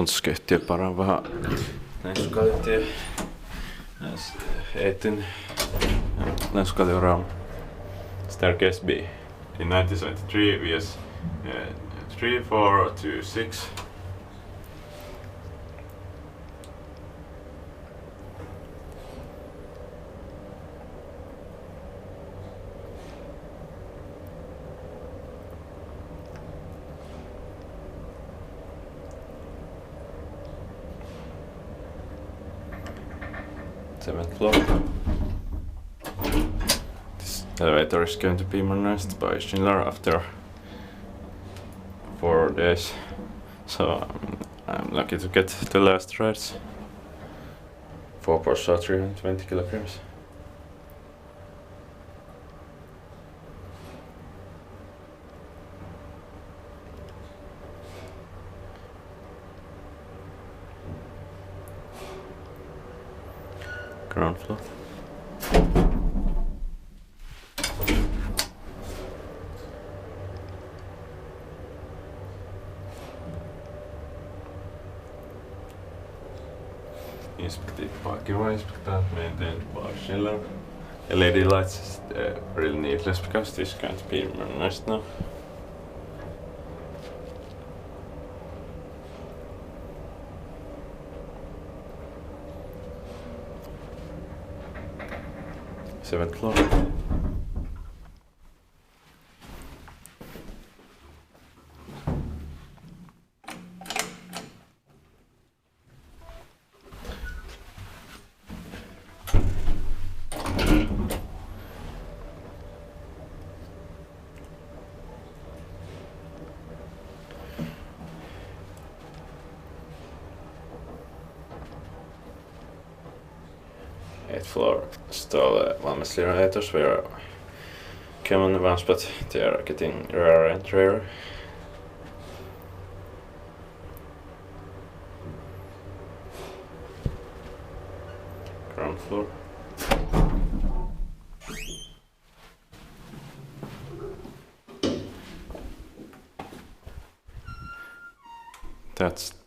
asuntoskehtiö paran vähän Lensunkalliontie 18 Lensunkallio Rauma. Staircase B. In 1973 VS 3426. Seventh floor. This elevator is going to be modernized by Schindler after 4 days, so I'm lucky to get the last rides. 4 Porsche 320 kilograms. Ground floor. Inspected parking inspector, maintained by Schindler. LED lights is really needless because this can't be modernized now. Seventh floor. Eighth floor. Still ValmetSchlieren elevators were common ones, but they are getting rarer and rarer. Ground floor. That's